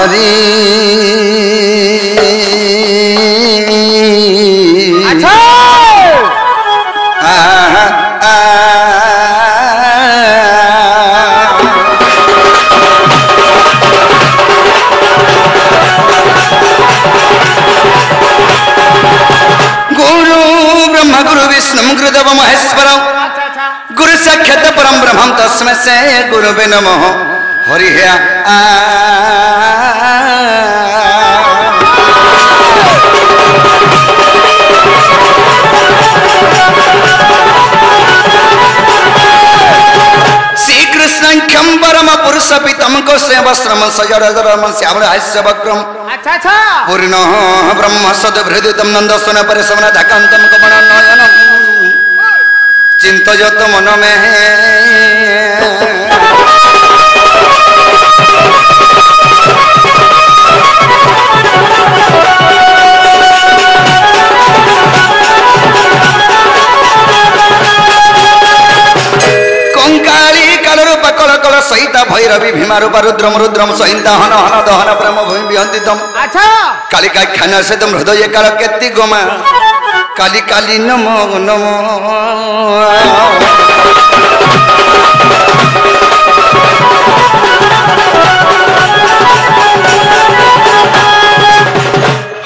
हरि अच्छा गुरु ब्रह्म गुरु विष्णु गुरुदेव महेश्वर गुरु साक्षात परम ब्रह्म तस्मै से गुरुवे नमः हरि श्रीकृष्णाख्यम परम पुरुष पितम को सेवश्रम सजरम श्याम हास्य वक्रम अच्छा पूर्ण ब्रह्म सदभृदितम नंदसन परिसमन धकांतम कमण नयन चिंतयत मन में कंकाली कालरूप कल कल सहिता भैरवी भीमारूप रुद्रम रुद्रम सहिता हन हन दहन प्रेम भूमि विहंतितम अच्छा कालिका ख्यान से तुम हृदय काल केति गोमा काली काली नमो नमो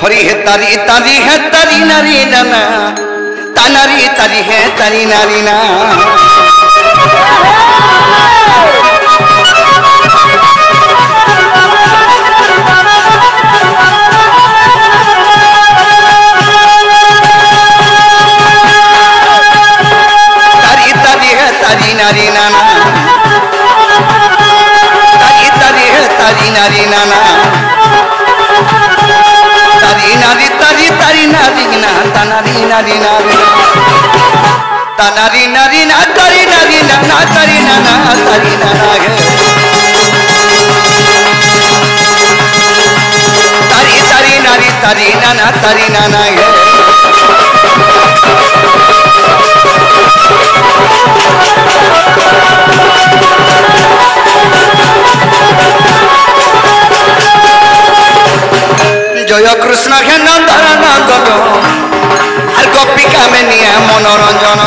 हरि है तारी नारी नाना तानारी तारी है तारी नारी ना तारी नारी नाना तारी है तारी नारी नाना तारी नारी ना तानारी नारी नारी तानारी नारी ना तारी नारी ना तारी नाना तारी नाना है तारी नारी तारी नाना तारी नाना है जय कृष्ण हे नंदन नंदन और गोपिका में निया मनोरंजन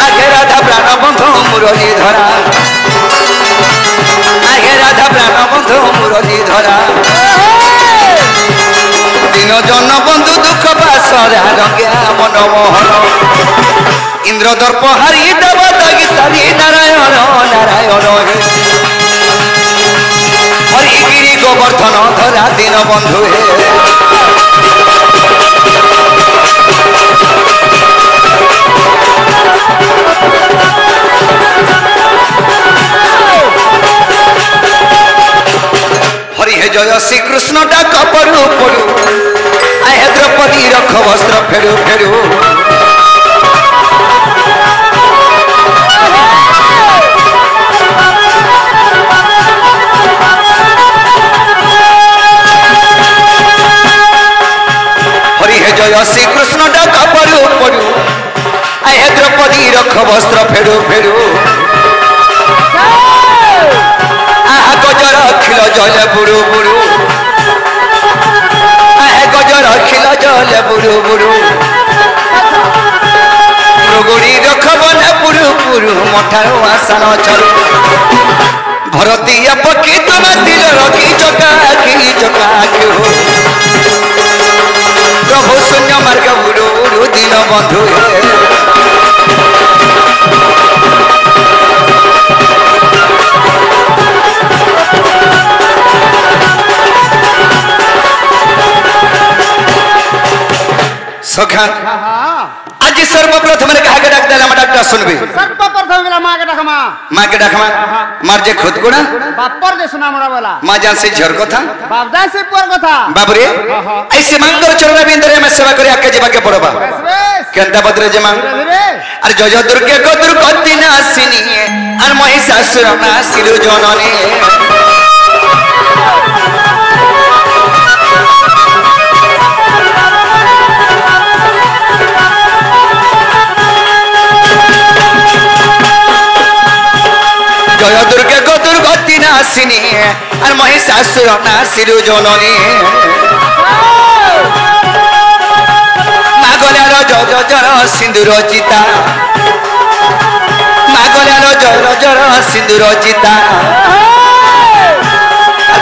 आगे राधा प्राण बंधु मुरली धरा आगे राधा प्राण बंधु मुरली धरा दिन जन बंधु दुख बासरा रंगे मनमोहन इंद्र दर्प हरि देवता गीतारी नारायण नारायण हरिगिरी गोवर्धन धरा दिन बंधु हे हरि हे जय श्री कृष्ण डाक पड़ू पड़ू आए द्रौपदी रख वस्त्र फेरू फेरू हरि हे जय श्री कृष्ण डाक पड़ू पड़ू आए द्रौपदी रख वस्त्र फेरू फेरू आहा गजर खिल जल बुड़ू बुड़ू गजर खिल जल बुड़ू बुड़ू गुड़ी रखबन पुरु पुरु मठारू आसन चलू भरती पक्षी तुम दिल रखी चका प्रभु शून्य मार्ग बुड़ू बुड़ू दिन बंधु सखा आज सर्वप्रथम कहा के डाक देला डाक्टर सुनबे सर्वप्रथम बेला मां के डखमा मार जे खुद गुणा बापर जे सुना मोरा बोला मां जान से झर कथा बापदा से पर कथा बाबरे ऐसे मांगर चरण बिंदरे में सेवा करे आके जेबा के पड़बा केंता बदरे जे मांग अरे जय दुर्गे को दुर्गति नासिनी और महिषासुर नासिलु जननी আসিনি আর মহিষাসুর নাসিলু জননী মা গলার জর জর সিন্দুর চিতা মা গলার জর জর সিন্দুর চিতা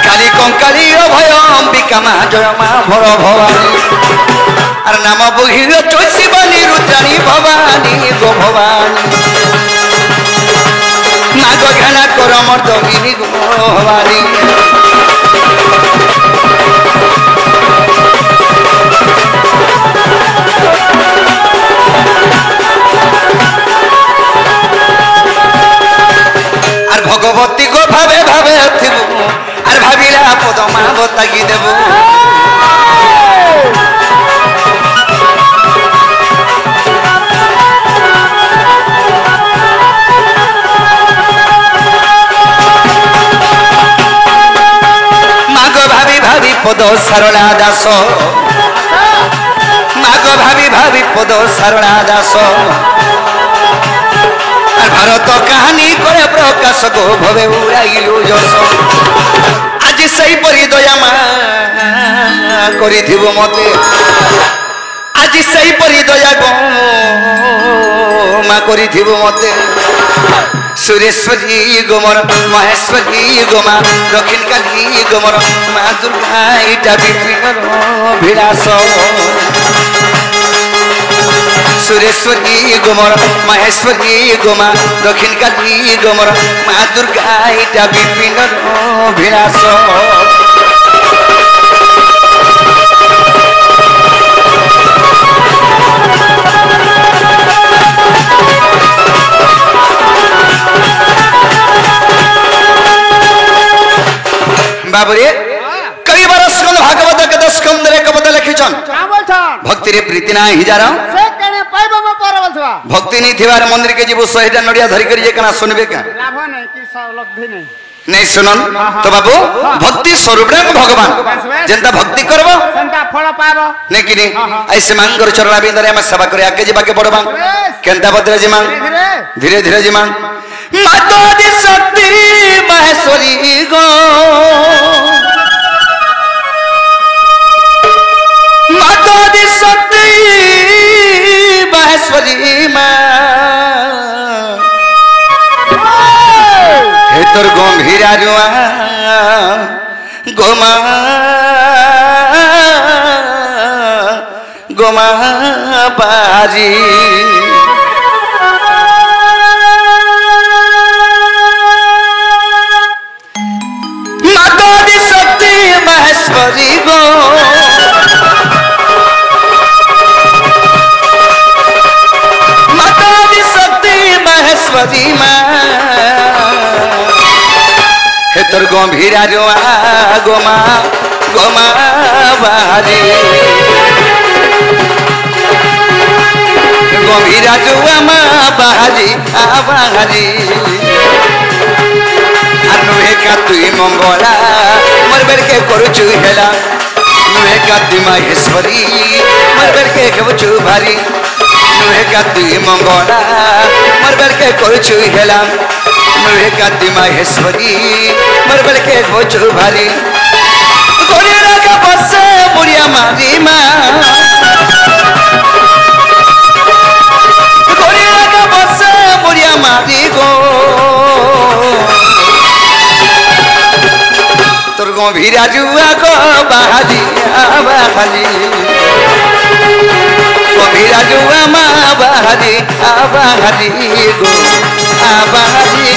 কালী কঙ্কালী অভয় অম্বিকা মা জয় মা ভর ভবানী আর নাম বহির চৈশিবানী রুদ্রাণী ভবানী গো ভবানী মা গো ঘেনা কর মর্দমিনী গো ভবানী আর ভগবতী গো ভাবে ভাবে থিব আর ভাবিলা পদমা বতাগি দেব মাগো ভাবি ভাবি পদ সারলা দাস মাগো ভাবি ভাবি পদ সারলা দাস আর ভারত কাহানি করে প্রকাশ গো ভবে উড়াইলু যশ আজি সেইপরি দয়া মা করিথিব মতে আজি সেইপরি দয়া গো মা করিথিব মতে সুরেশ্বরী গোমর মহেশ্বরী গোমা দক্ষিণ কালী গোমর মা দুর্গা ইটা বিপিনর বিলাস সুরেশ্বরী গোমর মহেশ্বরী গোমা দক্ষিণ কালী গোমর মা দুর্গা ইটা বিপিনর বিলাস বাবুরে কবিবার স্কন্দ ভাগবত কে স্কন্দরে কবদ লিখিছন क्या बोलछन ভক্তিরে প্রীতি না হিজারা से केने पाइबो म पर बोलछवा भक्ति नहीं थिवार मंदिर के जीवो 100टा नड़िया धरी करी जे कना सुनबे का लाभ नहीं कि सब लोग भी नहीं नहीं सुनन तो बाबू भक्ति स्वरूप रे भगवान जनता भक्ति करबो संता फल पाबो नहीं कि नहीं ऐसे मांगर चरणा बिंदरे हम सेवा करे आगे जीवा के बड़बा केनता बद्रे जी मांग धीरे धीरे धीरे जी मांग माता दी शक्ति महेश्वरी गो माता दी शक्ति महेश्वरी मां हे तोर गंभीरा रुआ गोमा गोमा बाजी माता दी शक्ति महेश्वरी गो माता दी शक्ति महेश्वरी मां हे तोर गंभीरा रुआ गोमा गोमा बारी गंभीरा रुआ मा बारी आबारी नुहे का तुई मंगला मर बेर के करुचु हेला नुहे का तुई महेश्वरी मर बेर के कबचु भारी नुहे का तुई मंगला मर बेर के करुचु हेला नुहे का तुई महेश्वरी मर बेर के कबचु भारी गोरे रागा बसे बुढ़िया मारी मां गोरे रागा बसे बुढ़िया मारी गो তোর গভীরা জুয়া গো বাহাজি আবাহাজি গভীরা জুয়া মা বাহাজি আবাহাজি গো আবাহাজি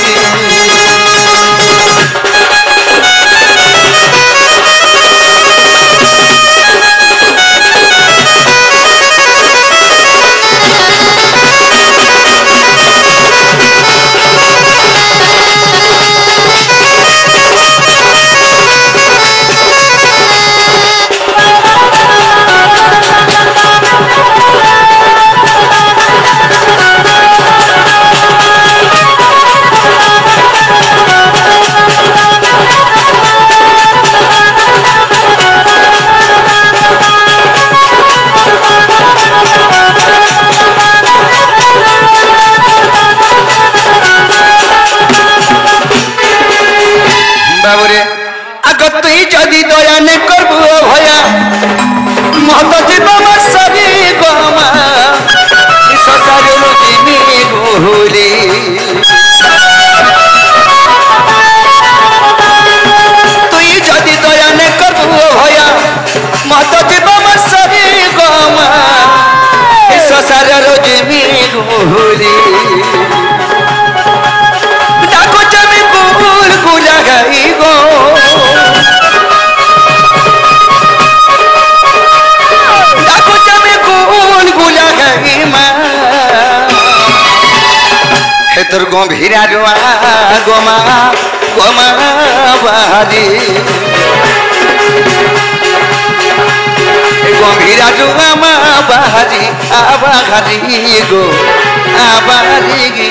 মহত জীব মাসরি গমা সসারু জিমি গুহুলি তুই যদি দয়া নে করবু ভয়া মহত জীব মাসরি গমা সসারু জিমি গুহুলি ডাকো জমি গুল গুলা গাই গো তোর গম্ভীরা রোয়া গোমা গোমা বাহারি গম্ভীরা রোয়া মা বাহারি আবাহারি গো আবাহারি গে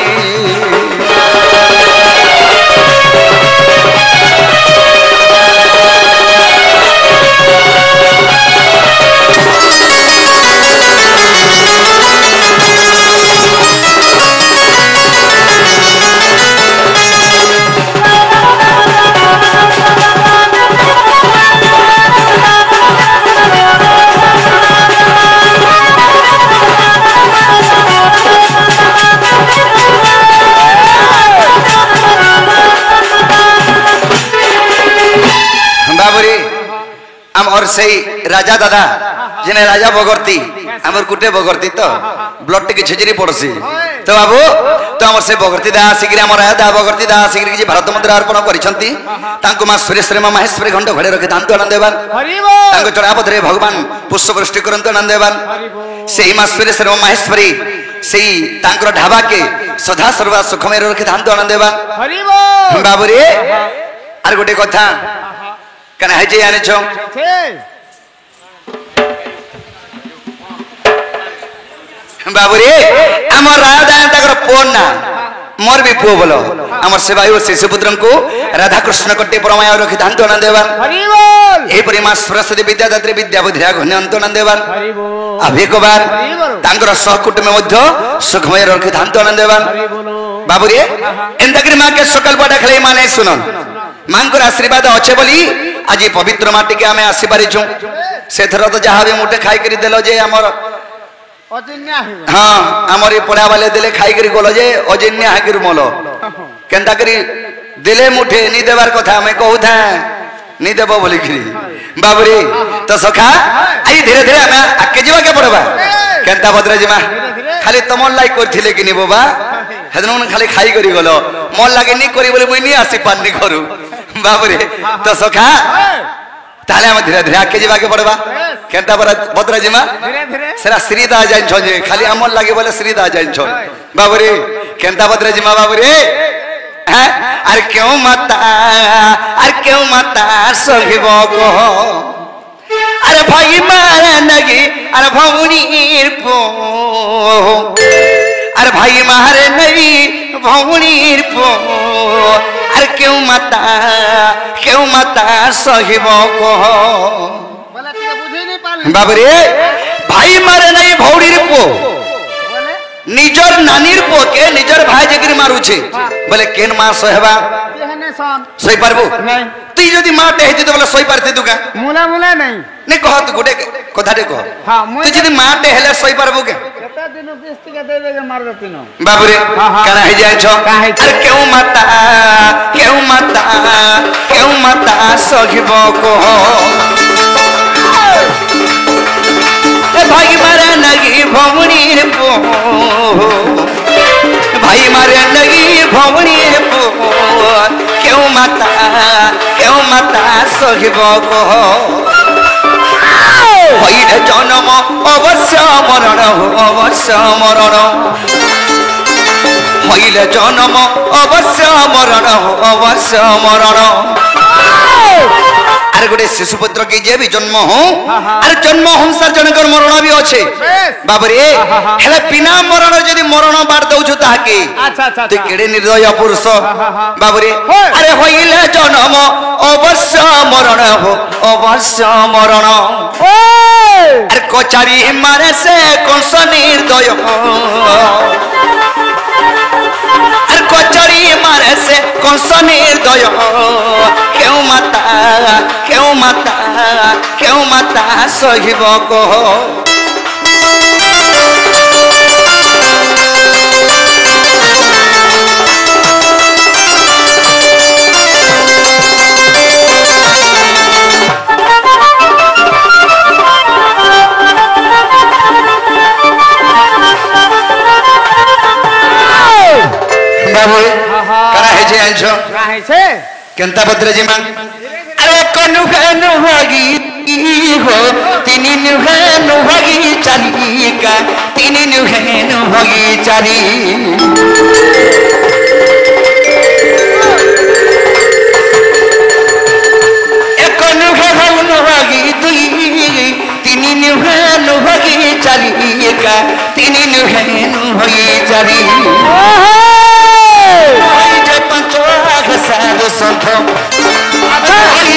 और सही राजा दादा जिने राजा बगरती आमर गुटे बगरती तो ब्लड टिके छेजरी पड़सी तो बाबू तो हमर से बगरती दा सिगरी हमर राजा दा बगरती दा सिगरी जे भारत मुद्रा अर्पण करिसंती तांको मा सुरेश्वर मा महेश्वरी घंट घड़े रखे दांत आनंद देवान तांको चढ़ापदरे भगवान पुष्प वृष्टि करंत आनंद देवान सेही मा सुरेश्वर मा महेश्वरी सेही तांकर ढाबा के सदा सर्वदा सुखमय रखे दांत आनंद देवान बाबू रे आर गोटे कथा कना है जे आने छो बाबू रे हमर राधा तकर पोन ना मोर भी पुओ बोलो हमर सेवायु शिशुपुत्र को राधा कृष्ण कट्टे परमाय रखि दांत आनंद देवान हरि बोल हे परिमा सरस्वती विद्यादात्री विद्या बुद्धिया घन्यंत आनंद देवान हरि बोल अभी को बार तांकर सहकुट में मध्य सुखमय रखि दांत आनंद देवान हरि बोल बाबू रे एंदगिरी मां के सकल बडा खले माने सुनन मांकर आशीर्वाद अच्छे बोली आज पवित्र माटी के आमे आसी पारिछु सेथर तो जहा भी मुठे खाई करी देलो जे हमर अजिन्या हां हमर ए पढ़ा वाले देले खाई करी गोलो जे अजिन्या हाकिर मोलो केंता करी देले मुठे नी देवार कथा मैं कहू था नी देबो बोली करी बाबूरी तो सखा आई धीरे धीरे हमें आके जीवा के पड़बा केंता भद्र जीमा खाली तमन लाइक करथिले कि नी बाबा हेदन खाली खाई करी गलो मन लागे नी करी बोले मुई नी आसी पानी करू बाबूरे तो सखा ताले हम धीरे धीरे आके जीवा के पड़बा केंता भद्र जीमा धीरे धीरे सेरा श्रीदा जाइन छ जे खाली हमन लागे बोले श्रीदा जाइन छ बाबूरे केंता भद्र जीमा बाबूरे हैं अरे क्यों माता सहिब को अरे भाई मारा नगी अरे भौनीर पो अरे भाई मारे नहीं भौनीर पो अरे क्यों माता सहिब को बोले के बुझी नहीं पाले बाबरे भाई मारे नहीं भौनीर पो बोले निजर नानीर पो के निजर भाई जगरी मारू छे बोले केन मा सोहेबा केहने सन सोई पारबो नहीं तुई जदी मा टेहि तो बोले सोई पारते दुका मुला मुला नहीं ने कह तू गुटे कथा दे कह हां मुई तू जदी मा टेहले सोई पारबो के केता दिन किस्त के दे देगे मार देती नो बाबूरे कना है जाय छ का है अरे क्यों माता सहिब को ए भाई मारे नगी भौनीर पो भाई मारे नगी भौनीर पो क्यों माता सहिब को हईले जन्म अवश्य मरण हईले जन्म अवश्य मरण अरे गोटे शिशुपुत्र की जे भी जन्म हो अरे जन्म अनुसार जनकर मरण भी अच्छे बाबरे हेले बिना मरण जदि मरण बार दउछु ताके अच्छा अच्छा तू केड़े निर्दय पुरुष बाबरे अरे होइले जन्म अवश्य मरण अरे कोचारी मारे से कंस निर्दय अरे कोचारी मारे से कंस निर्दय क्यों কেউ মাতা সহিব কহ কারা হেছে আইছো কাহিছে কেনতা বদ্রে জিমা আরে কোন গানু ভাগি হো তিনি নুহানু ভাগি চারিকা তিনি নুহানু ভাগি চারি একনু গানু ভাগি দুই তিনি নুহানু ভাগি চারিকা তিনি নুহানু ভাগি চারি সাধু সন্ত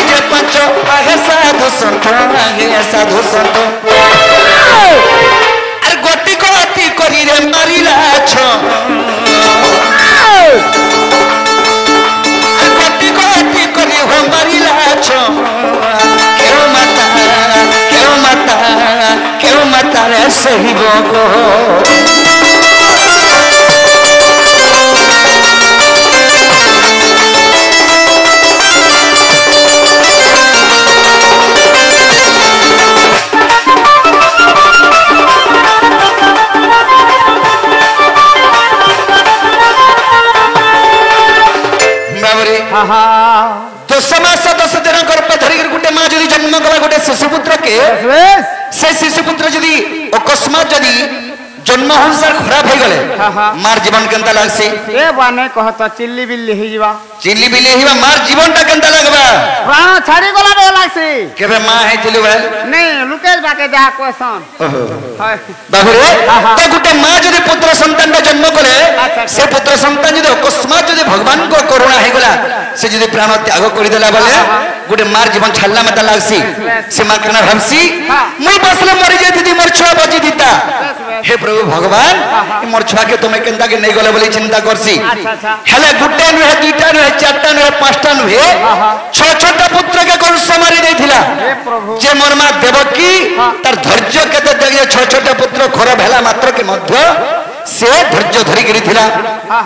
যে পঞ্চ সাধু সন্ত সাধু সন্ত আর গতি গতি করি রে মারিলাছ আর গতি গতি করি হো মারিলাছ কেউ মাতা রে সহিব গো दस मास 10 दिन गर्भ धरिक गोटे माँ जदि जन्म कला गोटे शिशुपुत्र के से शिशुपुत्र जदि अकस्मात जदि जन्म अनुसार खराब हो गले मार जीवन केनता लागसी ए बाने कहत चिल्ली बिल्ली ही जीवा मार जीवन ता केनता लागबा प्राण छाड़ी गला रे लागसी केबे मां है चिलु भाई नहीं लुकेश बाके जा क्वेश्चन हाय बाबू रे तो गोटे माँ जदि पुत्र संतान का जन्म करे से पुत्र संतान जदि अकस्मात जदि भगवान को करुणा हे गला से जदि प्राण त्याग कर देला बोले गोटे मार जीवन छाड़ला मत लागसी से मां कना भाबसी मुई बसले मरि जेति मोर छुआ बजी दिता हे प्रभु भगवान मोर छुआ के तुमे केनता के नै गले बोली चिंता करसी हेले गुटे नुहे दुईटा नुहे चारटा नुहे पांचटा नुहे छ छोटा पुत्र के कौन समारी देथिला जे मोर मां देवकी तार धैर्य केते देखिए छ छोटा पुत्र खरा भेला मात्र के मध्य से धैर्य धरि गिरी थिला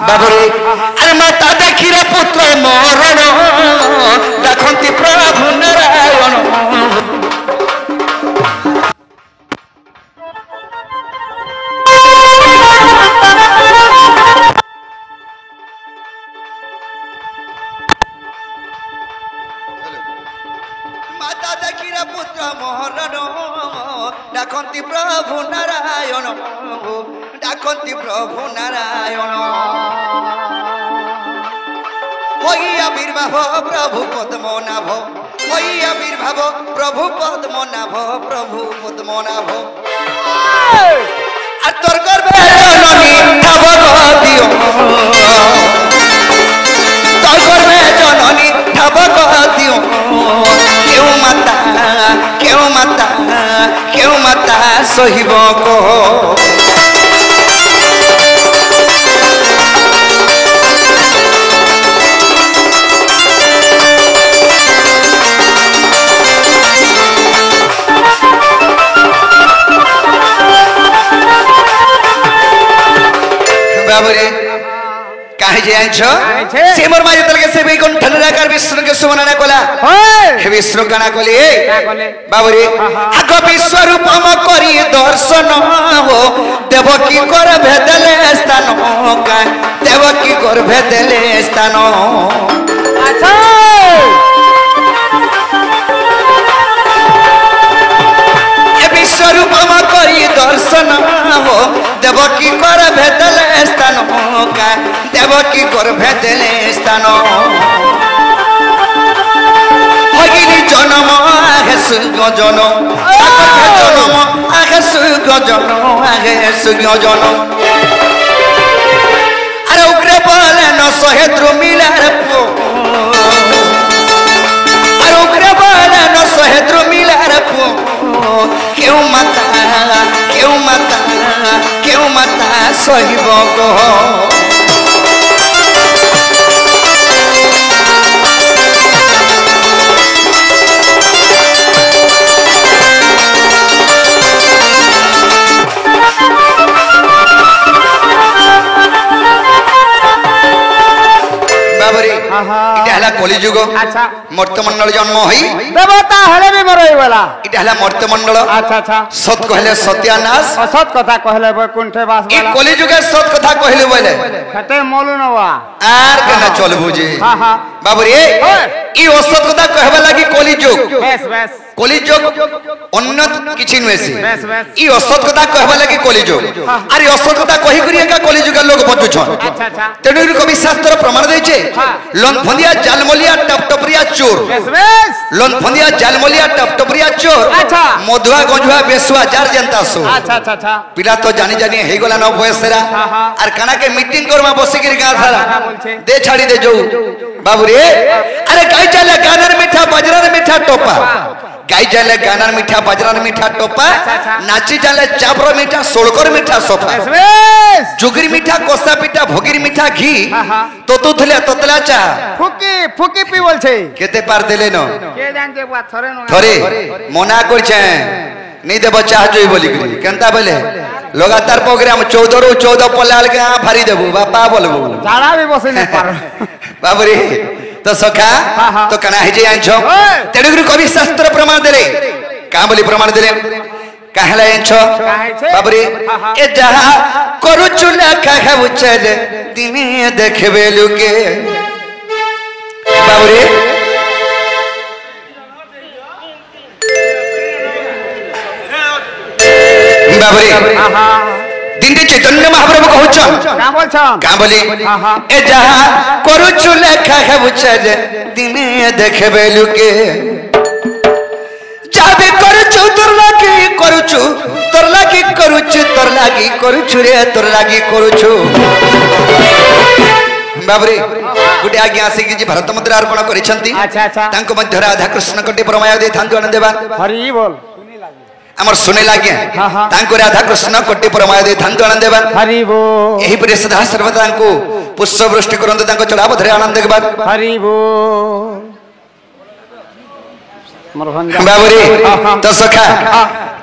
बाबरे अरे माता देखी रे पुत्र मरण देखंती प्रभु नारायण माता देखी रे पुत्र मरण देखंती प्रभु नारायण डाकती प्रभु नारायण ओई आविर्भाव प्रभु पद्मनाभ ओई आविर्भाव प्रभु पद्मनाभ प्रभु पद्मनाभ আর তোর গর্ভে জননী ঠাব দিও তোর গর্ভে জননী ঠাব দিও কেউ মাতা সহিব কহ बाबरे काहे जे आइछो से मोर माजे तलके से बेकोन ठनराकार विष्णु के सुमना कोला हे विष्णु काना कोली बाबरे आग विश्व रूपम करी दर्शन हो देवकी कर भेदले स्थान का देवकी कर भेदले स्थान अच्छा ए विश्व रूपम करी दर्शन हो देवकी कर भेदले स्थान का देवकी कर भेदले स्थान भगिनी जन्म आगे सुग जन्म आगे सुग जन्म आगे सुग जन्म अरे उग्रे बोले न सहे द्रुमिलार पो अरे उग्रे बोले न सहे द्रुमिलार पो क्यों माता सहिब कह आहा। এটা হলা কলিযুগ अच्छा মর্তমণ্ডল জন্ম হই देवता हेले भी मरई वाला এটা হলা মর্তমণ্ডল अच्छा अच्छा সত কহিলে সত্যানাশ असत कथा कहले बैकुंठे बास এই वाला কলিযুগের সত কথা কহিলে বলে खटे मोलू नवा আর কেন চলবু যে हाँ हाँ বাবুরে এই অসত কথা কহবা লাগি কলিযুগ बेस बेस কলিযুগ অন্য কিছু নুয়েছে बेस बेस এই অসত কথা কহবা লাগি কলিযুগ আর এই অসত কথা কহি করি একা কলিযুগের লোক বঞ্চুছন अच्छा अच्छा তেণু কবি শাস্ত্র প্রমাণ দিয়েছে হ্যাঁ। লনফন্দিয়া জালমলিয়া টপটপরিয়া চোর बेस बेस লনফন্দিয়া জালমলিয়া টপটপরিয়া চোর আচ্ছা। মধুয়া গঞ্জুয়া বেসুয়া যার জেন্তা সো अच्छा अच्छा अच्छा পিলা তো জানি জানি হেগলা ন বয়সেরা হ্যাঁ, হ্যাঁ। আর কানাকে মিটিং করমা বসিকির গা ধারা হ্যাঁ, বলছে। দে ছাড়ি দে যাও বাবু রে আরে গাই চালে গানার মিঠা বাজরার মিঠা টোপা গাই চালে গানার মিঠা বাজরার মিঠা টোপা আচ্ছা। নাচি চালে চাপর মিঠা সোলকর মিঠা সোফা बेस बेस जुगरी मिठा कोसा पिठा भोगिर मिठा घी হ্যাঁ, হ্যাঁ। তোতুথলে তোতলা চা ফুকি ফুকি পি বলছে কেতে পার দিলে ন কে জানছে বুয়া থরে ন থরে মনা করছে नहीं देव चाह जो बोली केनता बोले लगातार प्रोग्राम 14 रु 14 पलाल के भारी देबू बापा बोलबू झाड़ा भी बसे नहीं पार बाबरी तो सखा हाँ, हाँ। तो कना हे जे आंछो ओए। तेडुगुरु कवि शास्त्र प्रमाण देले का बोली प्रमाण देले कहला आंछो काहे छे? बाबरी हाँ, हाँ। ए जहा करू चुला खा उचल दिने देखबे लुके बाबरी बाबरी आहा दिन चैतन्य महाप्रभु कहउछन का बोलछन का बोली आहा। ए जहा करूछु लेखा है बुझे दिने देखबे लुके जाबे करूछु तोर लागी करूछु रे तोर लागी करूछु बाबरे गुटे आज्ञा आसी कि भारत मुद्रा अर्पण करिसंती अच्छा अच्छा तांको मध्य राधा कृष्ण कटी प्रमाय दे थांतु आनंद देवा हरि बोल हमर सुने लागे हाँ, हाँ। तांको राधा कृष्ण कटी प्रमाय दे थांतु आनंद देवा हरि बोल यही पर सदा सर्वदा तांको पुष्प वृष्टि करंतु तांको चढ़ाव धरे आनंद देवा हरि बोल बाबरे तो सखा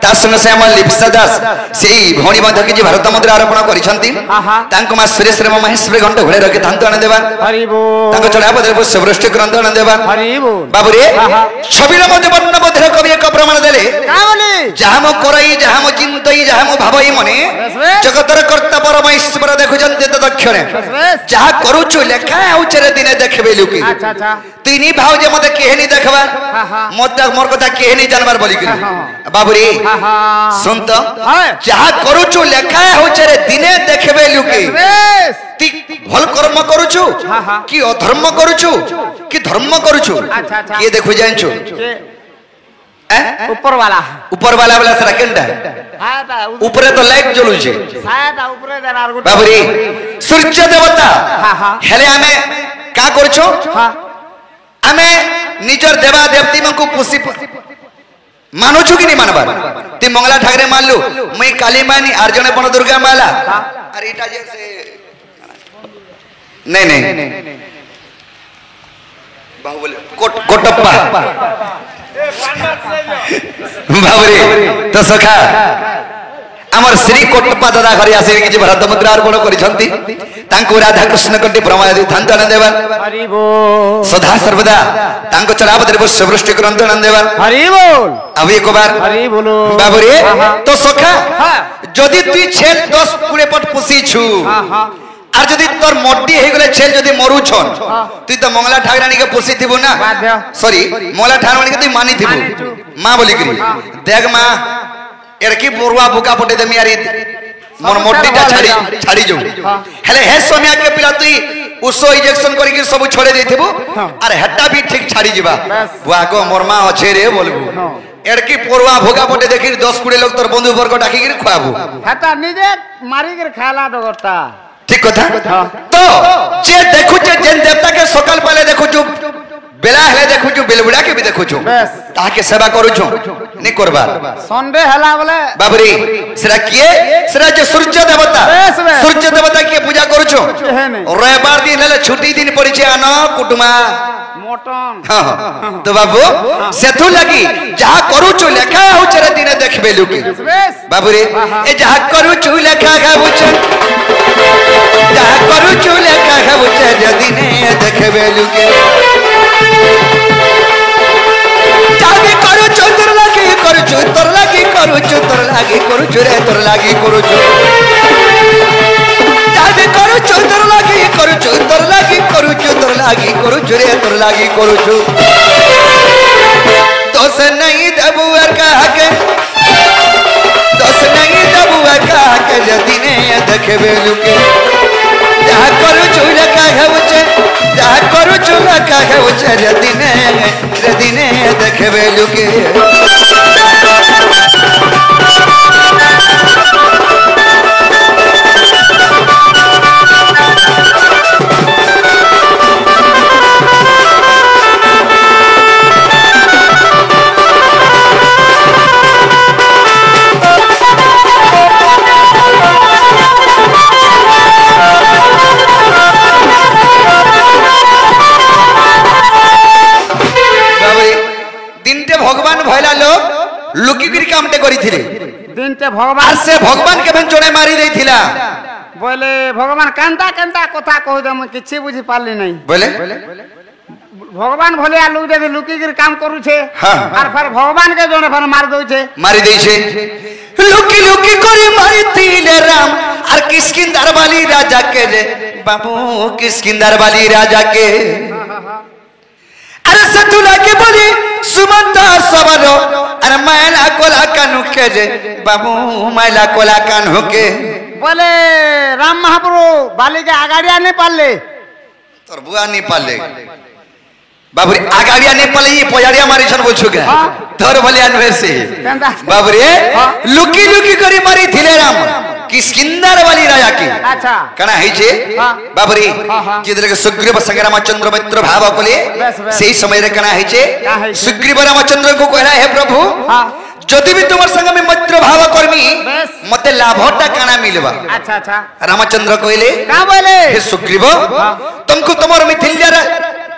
ता संग से हम लिप्सा दास सेई भौणी बंधक जी भारत मुद्रा अर्पण करिसंती आहा। तांको मा सुरेश रे महेश्वर घंट घोड़े रखि थांतु आनंद देवा हरि बोल तांको चढ़ाव धरे पुष्प वृष्टि करंतु आनंद देवा हरि बोल बाबरे आहा। छबिर मध्य वर्ण मध्य कवि एक प्रमाण देले का बोली जहाँ मो करई जहाँ मो चिंतई जहाँ मो भावई मने बेस बेस। जगतर कर्ता परमेश्वर देखुचंते त दक्षिणे बेस बेस। जहाँ करूछु लेखा आउचरे दिने देखबे लुकी अच्छा अच्छा तिनी भाव जे मते केहनी देखबा हाँ, हाँ। मते मोर कथा केहनी जानबार बोली कि हाँ, हाँ। बाबूरी आहा सुन तो हाय जहाँ करूछु लेखा आउचरे दिने देखबे लुकी बेस ती भल कर्म करूछु हाँ, हाँ। कि अधर्म करूछु कि धर्म करूछु अच्छा, अच्छा। के देखु जानछु के हैं ऊपर वाला ऊपर वाला वाला सरा केनटा हां ता ऊपरे तो लाइट जलुछे शायद ऊपर देनार गुट बाबूरी सूर्य देवता हाँ, हाँ। हेले आमे का करछो हां आमे निजर देवा देवती को पुषि मानुछु कि नहीं मानबार ती मंगला ठाकरे मानलु मैं काली मानी आर जने पण दुर्गा माला अरे इटा जैसे नहीं बाहुबली कोटप्पा बाबरे तो सखा आमर श्री कोटप्पा दादा घरे आसी कि भारत मुद्रा अर्पण करिसंती तांको राधा कृष्ण कटी प्रमाण दे थांत आनंद देवा हरि बोल सदा सर्वदा तांको चढ़ाव दे पुष्प वृष्टि करंत आनंद देवा हरि बोल अब एक बार हरि बोलो बाबरे आहा। तो सखा हाँ। যদি তুই ছেল 10 20 পট পুষিছু हां हां আর যদি তোর মড্ডি হয়ে গলে ছেল যদি মরুছন তুই তো মঙ্গলা ঠাকুরানীকে পুষিথিবু না বাধ্য। সরি মঙ্গলা ঠাকুরানীকে তুই মানিথিবু মানিছু। মা বলি করি দেখ মা এর কি বড়ুয়া বুকা পটে দেমি আরি মোর মড্ডিটা ছাড়ি ছাড়ি যাও হেলে হে সোমিয়াকে পিলা তুই উসো ইনজেকশন করি কি সব ছড়ে দেইথিবু আর হেটা বি ঠিক ছাড়ি যিবা বুয়া গো মোর মা আছে রে বলবু এর কি পড়ুয়া ভোগা পটে দেখি 10 20 লোক তোর বন্ধু বর্গ ডাকি কি খাবু হাতা নিজে মারি করে খালা ডগরটা ঠিক কথা তো যে দেখুছে যে দেবতাকে সকাল পালে দেখুছু বেলা হেলে দেখুছু বেলবুড়াকে বি দেখুছু বেশ। তাকে সেবা করুছু নি করবা সন্ডে হেলা বলে বাবরি সেটা কি সেটা যে সূর্য দেবতা বেশ, বেশ। সূর্য দেবতা কি পূজা করুছু হ্যাঁ, নেই। রবিবার দিন হলে ছুটি দিন পড়িছে আন কুটুমা মটন হ্যাঁ, হ্যাঁ। তো বাবু সেথু লাগি যাহা করুছু লেখা হউছে রে দিনে দেখবে লুকি বেশ বাবুরে এ যাহা করুছু লেখা খাবুছ যাহা করুছু লেখা খাবুছ দিনে দেখবে লুকে କରୁଛୁ ତୋର ଲାଗି କରୁଛୁ ରେ ତୋର ଲାଗି କରୁଛୁ ଦୋଷ ନାହିଁ ଦେବୁ আর কাহাকে দোষ নাই দেবু আর কাহাকে দিনে দেখবে লুকে যাহা করুছু লেখা হেউছে যাহা করুছু লেখা হেউছে রে দিনে দেখবে লুকে ভগবান ভয়লা লোক লুকিকিরি কামটে করিଥିଲେ দিনতে ভগবান আর সে ভগবান কেবন জনে মারি দেইছিলা বলে ভগবান কান্তা কান্তা কথা কই দে মই কিছু বুঝি পারলি নাই বলে ভগবান ভলিয়া লোক যদি লুকিকিরি কাম করুছে হ্যাঁ। আর ফের ভগবান কে জনে ফের মার দউছে মারি দেইছে লুকি লুকি করে মারিছিলে রাম আর কিষ্কিন্ধার বালি রাজাকে রে বাবু কিষ্কিন্ধার বালি রাজাকে আর সতুলাকে বলি সুমন্ত সবর আর মায়লা কোলা কানুকে রে বাবু মায়লা কোলা কানুকে বলে রাম মহাপ্রভু বালিকে আগাড়িয়া নে পারলে তোর বুয়া নি পারলে বাবুরে আগাড়িয়া নে পারলে এই পজাড়িয়া মারিছন বলছো কে তোর বলে আনবেছে বাবুরে লুকি লুকি করে মারিছিলে রাম কিষ্কিন্ধার বালি রাজাকে আচ্ছা কানা হইছে বাবুরে যেদিকে সুগ্রীব সঙ্গে রামচন্দ্র মিত্র ভাব কলে সেই সময় রে কানা হইছে সুগ্রীব রামচন্দ্র কো কহলা হে প্রভু যদি भी তোমার সঙ্গে আমি মিত্র ভাব করমি মতে লাভটা কানা মিলবা আচ্ছা আচ্ছা রামচন্দ্র কইলে কা বলে হে সুগ্রীব तुमको তোমার মিথিল্যার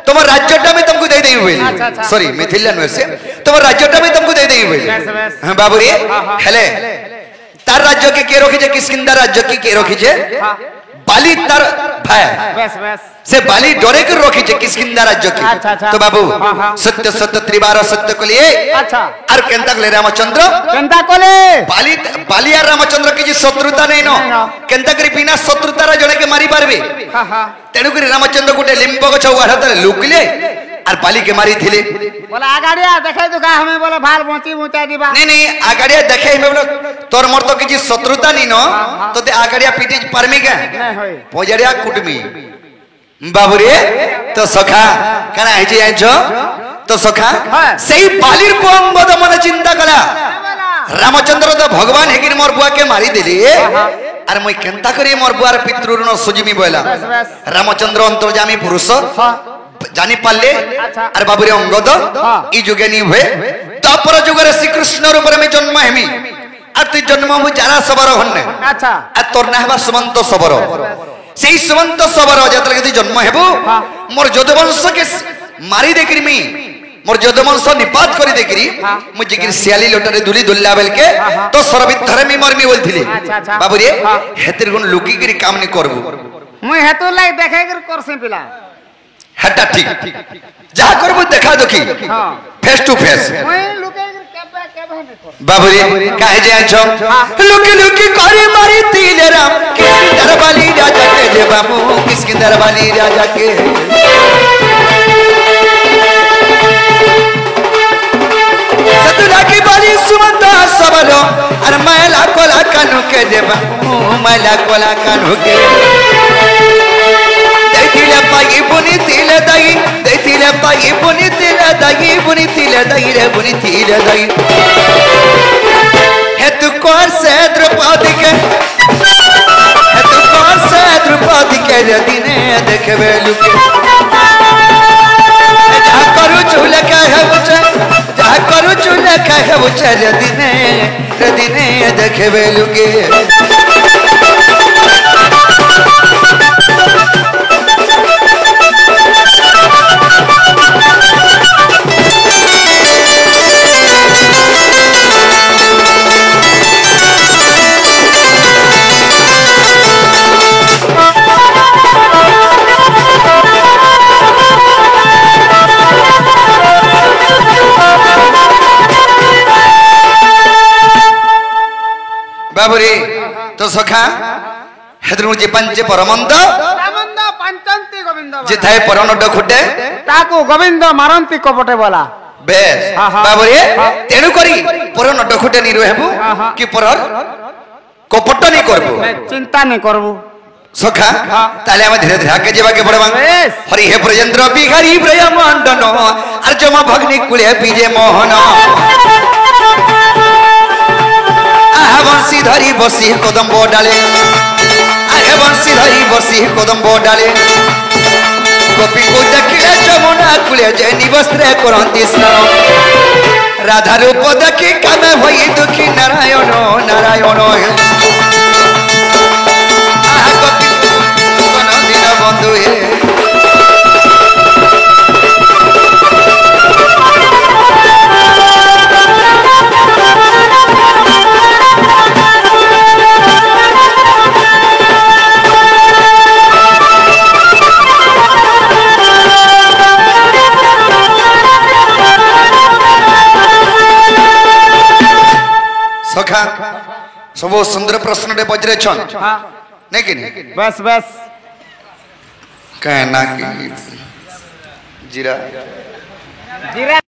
তোমার রাজ্যটা আমি तुमको দে দেই বলি সরি মিথিল্যা নয় সে তোমার রাজ্যটা আমি तुमको দে দেই বলি হ্যাঁ বাবুরে হেলে তার রাজ্য কে রখিছে কিষ্কিন্ধার রাজ্য কে রখিছে বালি তার ভাই বেশ বেশ সে বালি ডরে করে রখিছে কিষ্কিন্ধার রাজ্য কে তো বাবু সত্য সত্য ত্রিবার সত্য কলিয়ে আচ্ছা আর কেনতা কলে রামচন্দ্র কেনতা কলে বালি বালি আর রামচন্দ্র কিছু শত্রুতা নেই ন কেনতা করে বিনা শত্রুতার জনকে মারি পারবে হ্যাঁ হ্যাঁ তেণু করে রামচন্দ্র গোটে লিম্ব গছ উহারে লুকিলে আর বালিকে মারিଥିଲେ বলে আগাড়িয়া দেখাই তো কা আমি বলে ভাল বঁচি মুচা দিবা नहीं नहीं आगाड़िया देखे हिमे बोलो तोर मोर तो किछि शत्रुता नी न तो ते आगाड़िया पिटी पारमी के नहीं होई पोजड़िया कुटमी बाबुरे तो सखा काना हिजे आइछो तो सखा सेई बालिर पंगद मन चिंता कला रामचंद्र तो भगवान हेगिर मोर बुआ के मारी देली আর মই কেনতা করি মোর বুয়ার পিতৃ ঋণ সুজিমি বইলা রামচন্দ্র অন্তর্যামী পুরুষ জানি পারলে আর বাবুরে অঙ্গদ এই যুগে নি হয়ে তারপর যুগরে শ্রীকৃষ্ণ রূপে আমি জন্ম হেমি আর তুই জন্ম হবু যারা সবর হন্নে আচ্ছা আর তোর না হবা সুমন্ত সবর সেই সুমন্ত সবর যেতলে তুই জন্ম হেবু মোর যদুবংশকে মারি দেখিমি মোর যদুবংশ নিপাত করে দেখিরি মু জিকির শিয়ালি লোটারে দুলি দুল্লা বেলকে তো সরবিদ্ধরে মি মরমি বলছিলি বাবুরে হেতের গুণ লুকি করে কাম নি করবু মুই হেতু লাই দেখাই করে করছে পিলা হাটা ঠিক যা করব দেখা দেখি ফেস টু ফেস মুই লুকাই করে কেবে কেবে নে কর বাবুরে কাহে যাইছ লুকি লুকি করে মারি তিলে রাম কিষ্কিন্ধার বালি রাজা কে যে বাবু কিষ্কিন্ধার বালি রাজা কে সতুলা কি বালি সুমন্ত সবলো আর মালা কোলা কানু কে যে বাবু মালা কোলা কানু কে দেখিলে পাই বুনি তিলে দাই দেখিলে পাই বুনি তিলে দাই রে বুনি তিলে দাই হেতু কোর সে দ্রৌপদী কে হেতু কোর সে দ্রৌপদী কে দিনে দেখবে লুকে যা করু চুলে কাহে বুঝে যা করু চুলে কাহে বুঝে রে দিনে দেখবে লুকে বাবুরে তো সখা হেদরু যে পঞ্চে পরমন্দ রামন্দ পঞ্চন্তি গোবিন্দ যে থাই পরনড খুটে তাকু গোবিন্দ মারন্তি কপটে বলা বেশ বাবরে তেণু করি পরনড খুটে নি রহেবু কি পরর কপট নি করবু চিন্তা নি করবু সখা তাহলে আমি ধীরে ধীরে আগে যাবাকে পড়বা বেশ। হরি হে ব্রজেন্দ্র বিহারী ব্রয় মন্ডন আর জমা ভগ্নি কুলে বিজে মোহন আহা বংশী ধরি বসি কদম্ব ডালে আহে বংশী ধরি বসি কদম্ব ডালে গোপী কো দেখিলে যমুনা কুলে যে নিবস্ত্রে করন্তি স্নান রাধা রূপ দেখি কামে হই দুঃখী নারায়ণ নারায়ণ আহা গোপী কোন দিন বন্ধু হে সখা সব সুন্দর প্রশ্নটে পচারেছন নাকি বেশ বেশ কেন না কি জিরা জিরা